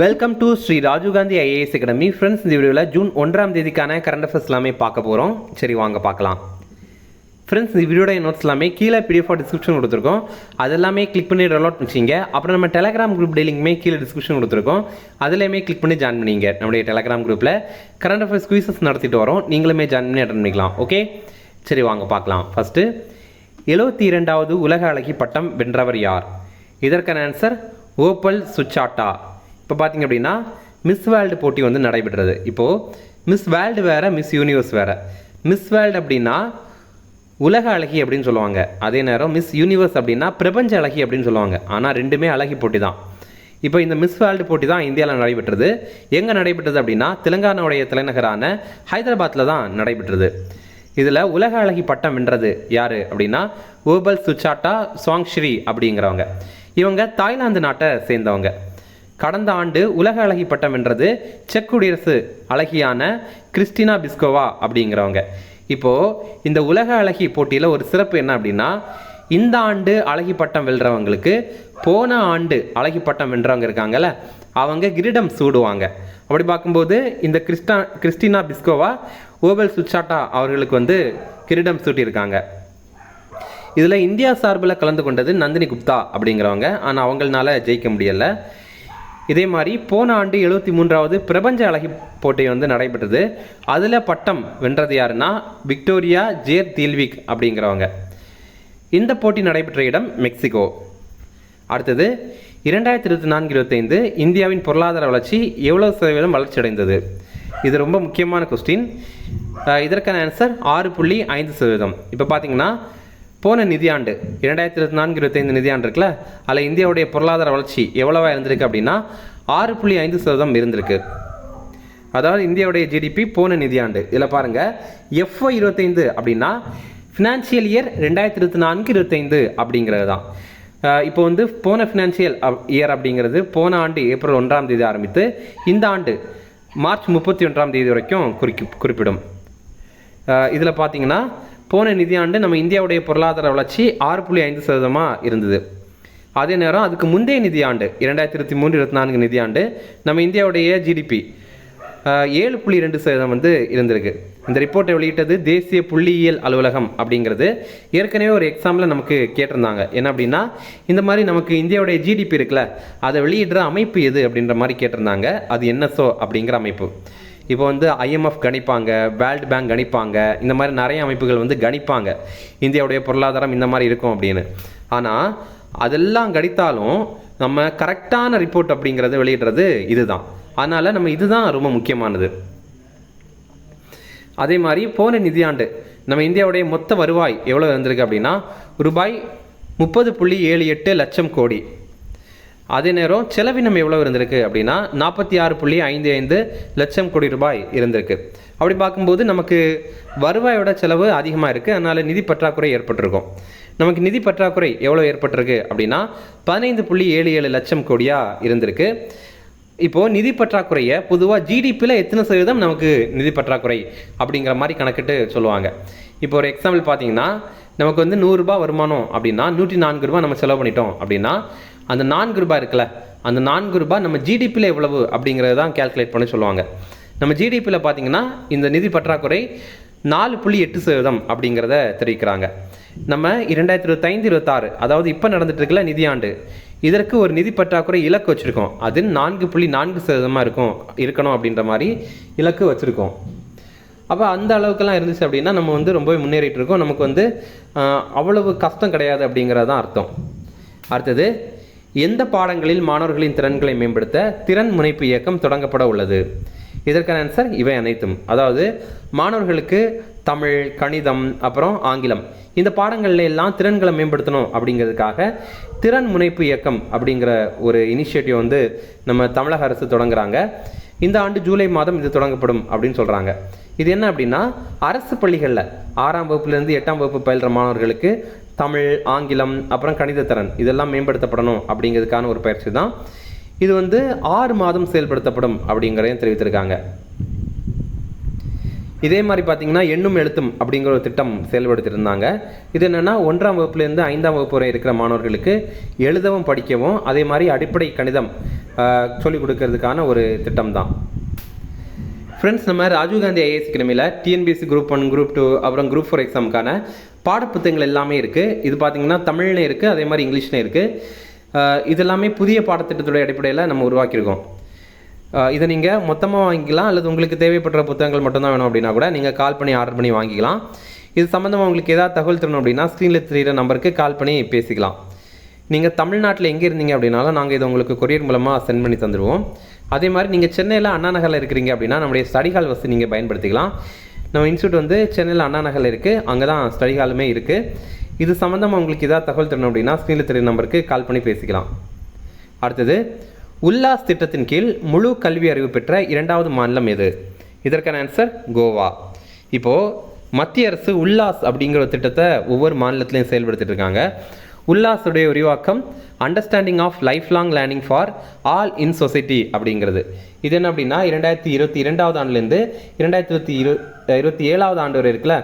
Welcome to Shri Rajiv Gandhi IAS academy. Friends, இந்த வீடியோவில் June 1ஆம் தேதிக்கான கரண்ட் அஃபேர்ஸ் எல்லாமே பார்க்க போகிறோம். சரி, வாங்க பார்க்கலாம். ஃப்ரெண்ட்ஸ், இந்த வீடியோட நோட்ஸ் எல்லாமே கீழே பிடிஎஃப் டிஸ்கிரிப்ஷன் கொடுத்துருக்கோம். அதெல்லாமே கிளிக் பண்ணி டவுன்லோட் பண்ணிச்சிங்க. அப்புறம் நம்ம டெலகிராம் குரூப் டெய்லிங்குமே கீழே டிஸ்கிரிப்ஷன் கொடுத்துருக்கோம். அதுலேயுமே கிளிக் பண்ணி ஜாயின் பண்ணிங்க. நம்முடைய டெலகிராம் குரூப்பில் கரண்ட் அஃபேர்ஸ் குயிசஸ் நடத்திட்டு வரோம். நீங்களுமே ஜாயின் பண்ணி அட்டன் பண்ணிக்கலாம். ஓகே, சரி வாங்க பார்க்கலாம். ஃபஸ்ட்டு, 72வது உலக அழகி பட்டம் வென்றவர் யார்? இதற்கான ஆன்சர் ஓப்பல் சுச்சாட்டா. இப்போ பார்த்தீங்க அப்படின்னா மிஸ் வேர்ல்டு போட்டி வந்து நடைபெற்றது. இப்போது மிஸ் வேர்ல்டு வேறு, மிஸ் யூனிவர்ஸ் வேறு. மிஸ் வேர்ல்டு அப்படின்னா உலக அழகி அப்படின்னு சொல்லுவாங்க. அதே நேரம் மிஸ் யூனிவர்ஸ் அப்படின்னா பிரபஞ்ச அழகி அப்படின்னு சொல்லுவாங்க. ஆனால் ரெண்டுமே அழகி போட்டி தான். இப்போ இந்த மிஸ் வேர்ல்டு போட்டி தான் இந்தியாவில் நடைபெற்றது. எங்கே நடைபெற்றது அப்படின்னா தெலுங்கானாவுடைய தலைநகரான ஹைதராபாத்தில் தான் நடைபெற்றது. இதில் உலக அழகி பட்டம் வென்றது யார் அப்படின்னா ஓபல் சுச்சாட்டா சாங்ஸ்ரீ அப்படிங்கிறவங்க. இவங்க தாய்லாந்து நாட்டை சேர்ந்தவங்க. கடந்த ஆண்டு உலக அழகி பட்டம் வென்றது செக் குடியரசு அழகியான கிறிஸ்டினா பிஸ்கோவா அப்படிங்கிறவங்க. இப்போது இந்த உலக அழகி போட்டியில் ஒரு சிறப்பு என்ன அப்படின்னா, இந்த ஆண்டு அழகி பட்டம் வெல்றவங்களுக்கு போன ஆண்டு அழகி பட்டம் வென்றவங்க இருக்காங்கல்ல, அவங்க கிரீடம் சூடுவாங்க. அப்படி பார்க்கும்போது இந்த கிறிஸ்டினா பிஸ்கோவா ஓபல் சுச்சாட்டா அவர்களுக்கு வந்து கிரீடம் சூட்டியிருக்காங்க. இதில் இந்தியா சார்பில் கலந்து கொண்டது நந்தினி குப்தா அப்படிங்கிறவங்க. ஆனால் அவங்களால ஜெயிக்க முடியலை. இதே மாதிரி போன ஆண்டு 73வது பிரபஞ்ச அழகி போட்டி வந்து நடைபெற்றது. அதில் பட்டம் வென்றது யாருன்னா விக்டோரியா ஜேர் தீல்விக் அப்படிங்கிறவங்க. இந்த போட்டி நடைபெற்ற இடம் மெக்சிகோ. அடுத்தது, 2024-25 இந்தியாவின் பொருளாதார வளர்ச்சி எவ்வளவு சதவீதம் வளர்ச்சி அடைந்தது? இது ரொம்ப முக்கியமான கொஸ்டின். இதற்கான ஆன்சர் 6.5%. இப்போ பார்த்தீங்கன்னா போன நிதியாண்டு 2024-25 நிதியாண்டு இருக்குல்ல, அதில் இந்தியாவுடைய பொருளாதார வளர்ச்சி எவ்வளவா இருந்திருக்கு அப்படின்னா 6.5% இருந்திருக்கு. அதாவது இந்தியாவுடைய ஜிடிபி போன நிதியாண்டு. இதில் பாருங்கள், FY25 அப்படின்னா ஃபினான்ஷியல் இயர் 2024-25 அப்படிங்கிறது தான். இப்போ வந்து போன ஃபினான்ஷியல் இயர் அப்படிங்கிறது போன ஆண்டு ஏப்ரல் 1ஆம் தேதி ஆரம்பித்து இந்த ஆண்டு மார்ச் 31ஆம் தேதி வரைக்கும் குறிப்பிடும். இதில் பார்த்தீங்கன்னா போன நிதியாண்டு நம்ம இந்தியாவுடைய பொருளாதார வளர்ச்சி 6.5% இருந்தது. அதே நேரம் அதுக்கு முந்தைய நிதியாண்டு 2023-24 நிதியாண்டு நம்ம இந்தியாவுடைய ஜிடிபி 7.2% வந்து இருந்திருக்கு. இந்த ரிப்போர்ட்டை வெளியிட்டது தேசிய புள்ளியியல் அலுவலகம் அப்படிங்கிறது. ஏற்கனவே ஒரு எக்ஸாமில் நமக்கு கேட்டிருந்தாங்க. என்ன அப்படின்னா, இந்த மாதிரி நமக்கு இந்தியாவுடைய ஜிடிபி இருக்குல்ல, அதை வெளியிடுற அமைப்பு எது அப்படின்ற மாதிரி கேட்டிருந்தாங்க. அது NSO அப்படிங்கிற அமைப்பு. இப்போ வந்து IMF கணிப்பாங்க, வேர்ல்டு பேங்க் கணிப்பாங்க, இந்த மாதிரி நிறைய அமைப்புகள் வந்து கணிப்பாங்க இந்தியாவுடைய பொருளாதாரம் இந்த மாதிரி இருக்கும் அப்படின்னு. ஆனால் அதெல்லாம் கணித்தாலும் நம்ம கரெக்டான ரிப்போர்ட் அப்படிங்கிறத வெளியிடுறது இதுதான். அதனால் நம்ம இதுதான் ரொம்ப முக்கியமானது. அதே மாதிரி போன நிதியாண்டு நம்ம இந்தியாவுடைய மொத்த வருவாய் எவ்வளோ இருந்திருக்கு அப்படின்னா ரூபாய் 30.78 லட்சம் கோடி. அதே நேரம் செலவினம் எவ்வளோ இருந்திருக்கு அப்படின்னா 46.55 லட்சம் கோடி ரூபாய் இருந்திருக்கு. அப்படி பார்க்கும்போது நமக்கு வருவாயோட செலவு அதிகமாக இருக்குது. அதனால் நிதி பற்றாக்குறை ஏற்பட்டிருக்கும். நமக்கு நிதி பற்றாக்குறை எவ்வளோ ஏற்பட்டிருக்கு அப்படின்னா 15.77 லட்சம் கோடியாக இருந்திருக்கு. இப்போது நிதி பற்றாக்குறையை பொதுவாக ஜிடிபியில் எத்தனை சதவீதம் நமக்கு நிதி பற்றாக்குறை அப்படிங்கிற மாதிரி கணக்கிட்டு சொல்லுவாங்க. இப்போ ஒரு எக்ஸாம்பிள் பார்த்தீங்கன்னா, நமக்கு வந்து 100 ரூபாய் வருமானம் அப்படின்னா 104 ரூபாய் நம்ம செலவு பண்ணிட்டோம் அப்படின்னா அந்த 4 ரூபாய் இருக்குல்ல, அந்த 4 ரூபாய் நம்ம ஜிடிபியில் எவ்வளவு அப்படிங்கிறது தான் கேல்குலேட் பண்ணி சொல்லுவாங்க. நம்ம ஜிடிபியில் பார்த்தீங்கன்னா இந்த நிதி பற்றாக்குறை 4.8% அப்படிங்கிறத தெரிவிக்கிறாங்க. நம்ம 2025-26 அதாவது இப்போ நடந்துட்டு இருக்கல நிதியாண்டு, இதற்கு ஒரு நிதி பற்றாக்குறை இலக்கு வச்சுருக்கோம். அது 4.4% இருக்கணும் அப்படின்ற மாதிரி இலக்கு வச்சுருக்கோம். அப்போ அந்த அளவுக்கெல்லாம் இருந்துச்சு அப்படின்னா நம்ம வந்து ரொம்பவே முன்னேறிட்டு இருக்கோம். நமக்கு வந்து அவ்வளவு கஷ்டம் கிடையாது அப்படிங்கிறது தான் அர்த்தம். அடுத்தது, எந்த பாடங்களில் மாணவர்களின் திறன்களை மேம்படுத்த திறன் முனைப்பு இயக்கம் தொடங்கப்பட உள்ளது? இதற்கான ஆன்சர் இவை அனைத்தும். அதாவது மாணவர்களுக்கு தமிழ், கணிதம், அப்புறம் ஆங்கிலம் இந்த பாடங்கள்ல எல்லாம் திறன்களை மேம்படுத்தணும் அப்படிங்கிறதுக்காக திறன் முனைப்பு இயக்கம் அப்படிங்கிற ஒரு இனிஷியேட்டிவ் வந்து நம்ம தமிழக அரசு தொடங்குறாங்க. இந்த ஆண்டு ஜூலை மாதம் இது தொடங்கப்படும் அப்படின்னு சொல்கிறாங்க. இது என்ன அப்படின்னா, அரசு பள்ளிகளில் 6ஆம் வகுப்புலேருந்து 8ஆம் வகுப்பு பயில்ற மாணவர்களுக்கு தமிழ், ஆங்கிலம், அப்புறம் கணித திறன் இதெல்லாம் மேம்படுத்தப்படணும் அப்படிங்கிறதுக்கான ஒரு பயிற்சி தான். இது வந்து 6 மாதம் செயல்படுத்தப்படும் அப்படிங்கிறதையும் தெரிவித்திருக்காங்க. இதே மாதிரி பார்த்தீங்கன்னா எண்ணும் எழுத்தும் அப்படிங்கிற ஒரு திட்டம் செயல்படுத்தியிருந்தாங்க. இது என்னென்னா 1ஆம் வகுப்புலேருந்து 5ஆம் வகுப்பு வரை இருக்கிற மாணவர்களுக்கு எழுதவும் படிக்கவும் அதே மாதிரி அடிப்படை கணிதம் சொல்லிக் கொடுக்கறதுக்கான ஒரு திட்டம் தான். ஃப்ரெண்ட்ஸ், நம்ம ராஜீவ்காந்தி ஐஏஎஸ் அகாடமியில் டிஎன்பிஎஸ்சி குரூப் 1, குரூப் 2 அப்புறம் குரூப் 4 எக்ஸாமுக்கான பாடப்புத்தகங்கள் எல்லாமே இருக்குது. இது பார்த்திங்கன்னா தமிழ்லையும் இருக்குது, அதே மாதிரி இங்கிலீஷ்லையும் இருக்குது. இது எல்லாமே புதிய பாடத்திட்டத்துடைய அடிப்படையில் நம்ம உருவாக்கியிருக்கோம். இதை நீங்கள் மொத்தமாக வாங்கிக்கலாம், அல்லது உங்களுக்கு தேவைப்படுற புத்தகங்கள் மட்டும்தான் வேணும் அப்படின்னா கூட நீங்கள் கால் பண்ணி ஆர்டர் பண்ணி வாங்கிக்கலாம். இது சம்மந்தமாக உங்களுக்கு ஏதாவது தகவல் தரணும் அப்படின்னா ஸ்க்ரீனில் தெரிகிற நம்பருக்கு கால் பண்ணி பேசிக்கலாம். நீங்கள் தமிழ்நாட்டில் எங்கே இருந்தீங்க அப்படின்னாலும் நாங்கள் இதை உங்களுக்கு கொரியர் மூலமாக சென்ட் பண்ணி தந்துடுவோம். அதே மாதிரி நீங்கள் சென்னையில் அண்ணா நகரில் இருக்கிறீங்க அப்படின்னா நம்முடைய ஸ்டடி ஹால் வசதி நீங்கள் பயன்படுத்திக்கலாம். நம்ம இன்ஸ்டியூட் வந்து சென்னையில் அண்ணா நகரில் இருக்குது, அங்கே தான் ஸ்டடி ஹாலுமே இருக்குது. இது சம்மந்தமாக உங்களுக்கு ஏதாவது தகவல் தரணும் அப்படின்னா ஸ்க்ரீனில் தெரிகிற நம்பருக்கு கால் பண்ணி பேசிக்கலாம். அடுத்தது, உல்லாஸ் திட்டத்தின் கீழ் முழு கல்வி அறிவு பெற்ற 2வது மாநிலம் எது? இதற்கான ஆன்சர் கோவா. இப்போது மத்திய அரசு உல்லாஸ் அப்படிங்கிற திட்டத்தை ஒவ்வொரு மாநிலத்திலையும் செயல்படுத்திட்டு இருக்காங்க. உல்லாஸுடைய விரிவாக்கம் understanding of life long learning for all in society அப்படிங்கிறது. இது என்ன அப்படின்னா 2022ஆவது ஆண்டுலேருந்து 2027ஆவது ஆண்டு வரை இருக்குல்ல,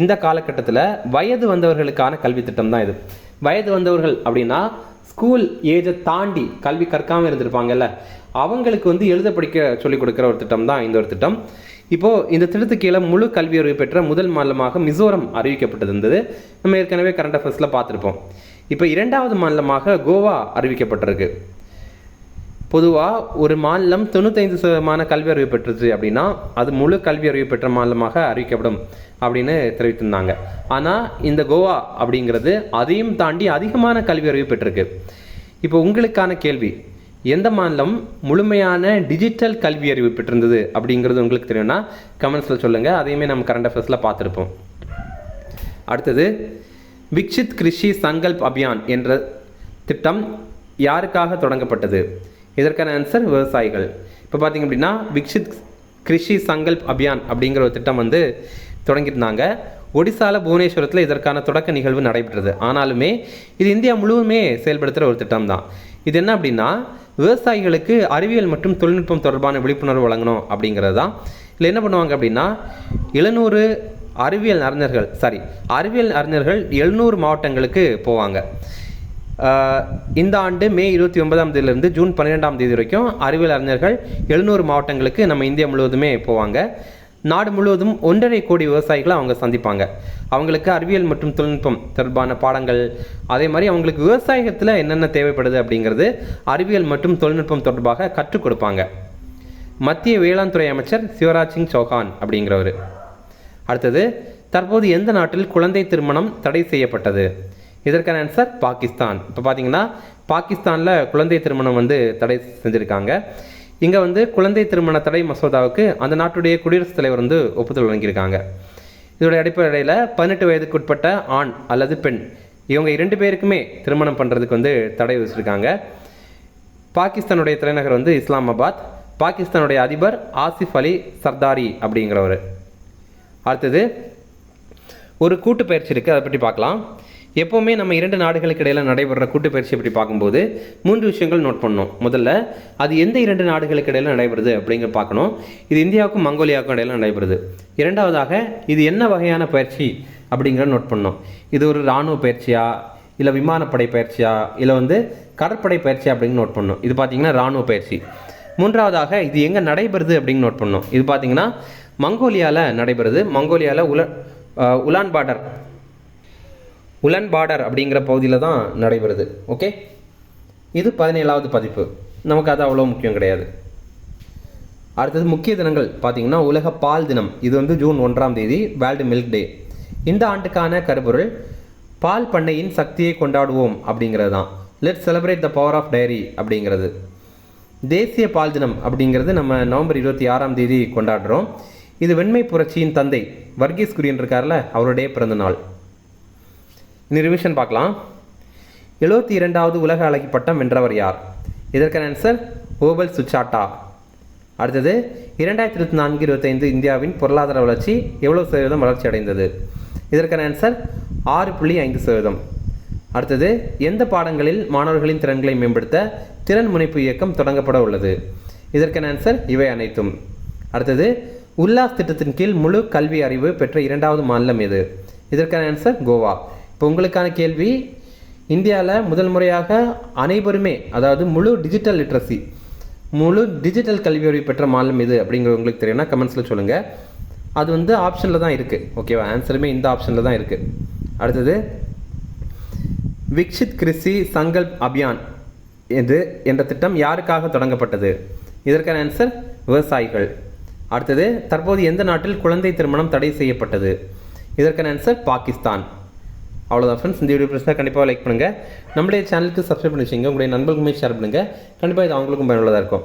இந்த காலகட்டத்தில் வயது வந்தவர்களுக்கான கல்வி திட்டம் தான் இது. வயது வந்தவர்கள் அப்படின்னா ஸ்கூல் ஏஜை தாண்டி கல்வி கற்காமல் இருந்திருப்பாங்கல்ல, அவங்களுக்கு வந்து எழுத படிக்க சொல்லிக் கொடுக்குற ஒரு திட்டம் தான் இந்த ஒரு திட்டம். இப்போது இந்த திட்டத்துக்கு கீழே முழு கல்வி அறிவு பெற்ற முதல் மாநிலமாக மிசோரம் அறிவிக்கப்பட்டிருந்தது. நம்ம ஏற்கனவே கரண்ட் அஃபேர்ஸில் பார்த்துருப்போம். இப்போ 2வது மாநிலமாக கோவா அறிவிக்கப்பட்டிருக்கு. பொதுவாக ஒரு மாநிலம் 95% கல்வி அறிவு பெற்றுச்சு அப்படின்னா அது முழு கல்வி அறிவு பெற்ற மாநிலமாக அறிவிக்கப்படும் அப்படின்னு தெரிவித்திருந்தாங்க. ஆனால் இந்த கோவா அப்படிங்கிறது அதையும் தாண்டி அதிகமான கல்வி அறிவு பெற்றிருக்கு. இப்போ உங்களுக்கான கேள்வி, எந்த மாநிலம் முழுமையான டிஜிட்டல் கல்வி அறிவு பெற்றிருந்தது அப்படிங்கிறது உங்களுக்கு தெரியும்னா கமெண்ட்ஸில் சொல்லுங்கள். அதையுமே நம்ம கரண்ட் அஃபேர்ஸில் பார்த்துருப்போம். அடுத்தது, விக்ஷித் கிருஷி சங்கல்ப் அபியான் என்ற திட்டம் யாருக்காக தொடங்கப்பட்டது? இதற்கான ஆன்சர் விவசாயிகள். இப்போ பார்த்திங்க அப்படின்னா விக்ஷித் கிருஷி சங்கல்ப் அபியான் அப்படிங்கிற ஒரு திட்டம் வந்து தொடங்கியிருந்தாங்க. ஒடிசாவில் புவனேஸ்வரத்தில் இதற்கான தொடக்க நிகழ்வு நடைபெற்றது. ஆனாலுமே இது இந்தியா முழுவதுமே செயல்படுத்துகிற ஒரு திட்டம் தான். இது என்ன அப்படின்னா விவசாயிகளுக்கு அறிவியல் மற்றும் தொழில்நுட்பம் தொடர்பான விழிப்புணர்வு வழங்கணும் அப்படிங்கிறது தான். இல்லை என்ன பண்ணுவாங்க அப்படின்னா 700 அறிவியல் அறிஞர்கள் 700 மாவட்டங்களுக்கு போவாங்க. இந்த ஆண்டு மே 29ஆம் தேதியிலிருந்து ஜூன் 12ஆம் தேதி வரைக்கும் அறிவியல் அறிஞர்கள் 700 மாவட்டங்களுக்கு நம்ம இந்தியா முழுவதுமே போவாங்க. நாடு முழுவதும் 1.5 கோடி விவசாயிகளை அவங்க சந்திப்பாங்க. அவங்களுக்கு அறிவியல் மற்றும் தொழில்நுட்பம் தொடர்பான பாடங்கள், அதே மாதிரி அவங்களுக்கு விவசாயத்தில் என்னென்ன தேவைப்படுது அப்படிங்கிறது அறிவியல் மற்றும் தொழில்நுட்பம் தொடர்பாக கற்றுக் கொடுப்பாங்க. மத்திய வேளாண் துறை அமைச்சர் சிவராஜ் சிங் சௌஹான் அப்படிங்கிறவர். அடுத்தது, தற்போது எந்த நாட்டில் குழந்தை திருமணம் தடை செய்யப்பட்டது? இதற்கான ஆன்சர் பாகிஸ்தான். இப்போ பார்த்தீங்கன்னா பாகிஸ்தானில் குழந்தை திருமணம் வந்து தடை செஞ்சுருக்காங்க. இங்கே வந்து குழந்தை திருமண தடை மசோதாவுக்கு அந்த நாட்டுடைய குடியரசுத் தலைவர் வந்து ஒப்புதல் வழங்கியிருக்காங்க. இதோடைய அடிப்படையில் 18 வயதுக்குட்பட்ட ஆண் அல்லது பெண் இவங்க 2 பேருக்குமே திருமணம் பண்ணுறதுக்கு வந்து தடை வச்சுருக்காங்க. பாகிஸ்தானுடைய தலைநகர் வந்து இஸ்லாமாபாத். பாகிஸ்தானுடைய அதிபர் ஆசிஃப் அலி சர்தாரி அப்படிங்கிறவர். அடுத்தது, ஒரு கூட்டு பயிற்சி இருக்குது, அதை பற்றி பார்க்கலாம். எப்போவுமே நம்ம 2 நாடுகளுக்கு இடையில் நடைபெற கூட்டு பயிற்சியை பற்றி பார்க்கும்போது 3 விஷயங்கள் நோட் பண்ணணும். முதல்ல, அது எந்த 2 நாடுகளுக்கு இடையில் நடைபெறுது அப்படிங்கிற பார்க்கணும். இது இந்தியாவுக்கும் மங்கோலியாவுக்கும் இடையில் நடைபெறுது. 2வதாக, இது என்ன வகையான பயிற்சி அப்படிங்கிற நோட் பண்ணணும். இது ஒரு இராணுவ பயிற்சியா, இல்லை விமானப்படை பயிற்சியா, இல்லை வந்து கடற்படை பயிற்சி அப்படின்னு நோட் பண்ணணும். இது பார்த்தீங்கன்னா இராணுவ பயிற்சி. 3வதாக, இது எங்கே நடைபெறுது அப்படின்னு நோட் பண்ணணும். இது பார்த்தீங்கன்னா மங்கோலியாவில் நடைபெறுது. மங்கோலியாவில் உலன் பார்டர் அப்படிங்கிற பகுதியில் தான் நடைபெறுது. ஓகே, இது 17வது பதிப்பு. நமக்கு அது அவ்வளோ முக்கியம் கிடையாது. அடுத்தது, முக்கிய தினங்கள் பார்த்தீங்கன்னா உலக பால் தினம். இது வந்து ஜூன் 1ஆம் தேதி, வேர்ல்டு மில்க் டே. இந்த ஆண்டுக்கான கருப்பொருள் பால் பண்ணையின் சக்தியை கொண்டாடுவோம் அப்படிங்கிறது தான். Let's celebrate the power of dairy அப்படிங்கிறது. தேசிய பால் தினம் அப்படிங்கிறது நம்ம நவம்பர் 26ஆம் தேதி கொண்டாடுறோம். இது வெண்மை புரட்சியின் தந்தை வர்கீஸ் குரியன் இருக்கார்ல, அவருடைய பிறந்த நாள். ரிவிஷன் பார்க்கலாம். 72வது உலக அழகி பட்டம் வென்றவர் யார்? இதற்கான ஆன்சர் ஓபல் சுச்சாட்டா. அடுத்தது, 2024-25 இந்தியாவின் பொருளாதார வளர்ச்சி எவ்வளவு சதவீதம் வளர்ச்சி அடைந்தது? இதற்கான ஆன்சர் 6.5%. அடுத்தது, எந்த பாடங்களில் மாணவர்களின் திறன்களை மேம்படுத்த திறன் முனைப்பு இயக்கம் தொடங்கப்பட உள்ளது? இதற்கான ஆன்சர் இவை அனைத்தும். அடுத்தது, உல்லாஸ் திட்டத்தின் கீழ் முழு கல்வி அறிவு பெற்ற 2வது மாநிலம் எது? இதற்கான ஆன்சர் கோவா. இப்போ உங்களுக்கான கேள்வி, இந்தியாவில் முதல் முறையாக அனைவருமே, அதாவது முழு டிஜிட்டல் லிட்ரஸி, முழு டிஜிட்டல் கல்வி அறிவு பெற்ற மாநிலம் எது அப்படிங்கிறது உங்களுக்கு தெரியும்னா கமெண்ட்ஸில் சொல்லுங்கள். அது வந்து ஆப்ஷனில் தான் இருக்குது. ஓகேவா? ஆன்சருமே இந்த ஆப்ஷனில் தான் இருக்குது. அடுத்தது, விக்ஷித் கிருஷி சங்கல்ப் அபியான் இது என்ற திட்டம் யாருக்காக தொடங்கப்பட்டது? இதற்கான ஆன்சர் விவசாயிகள். அடுத்தது, தற்போது எந்த நாட்டில் குழந்தை திருமணம் தடை செய்யப்பட்டது? இதற்கான ஆன்சர் பாகிஸ்தான். அவ்வளோதான் ஃப்ரெண்ட்ஸ். இந்த வீடியோ பிடிச்சா கண்டிப்பாக லைக் பண்ணுங்கள். நம்மளுடைய சேனலுக்கு சப்ஸ்கிரைப் பண்ணி வச்சுங்க. உங்களுடைய நண்பர்களுமே ஷேர் பண்ணுங்கள். கண்டிப்பாக இது அவங்களுக்கும் பயனுள்ளதாக இருக்கும்.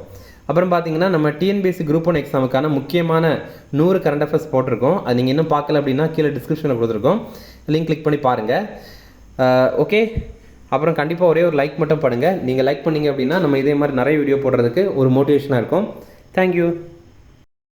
அப்புறம் பார்த்தீங்கன்னா, நம்ம டிஎன்பிஎஸ்சி குரூப் 1 எக்ஸாமுக்கான முக்கியமான 100 கரண்ட் அஃபேர்ஸ் போட்டிருக்கோம். அது நீங்கள் இன்னும் பார்க்கல அப்படின்னா கீழே டிஸ்கிரிப்ஷனில் கொடுத்துருக்கோம். லிங்க் கிளிக் பண்ணி பாருங்கள். ஓகே. அப்புறம் கண்டிப்பாக ஒரே ஒரு லைக் மட்டும் பண்ணுங்கள். நீங்கள் லைக் பண்ணிங்க அப்படின்னா நம்ம இதே மாதிரி நிறைய வீடியோ போடுறதுக்கு ஒரு மோட்டிவேஷனாக இருக்கும். தேங்க்யூ.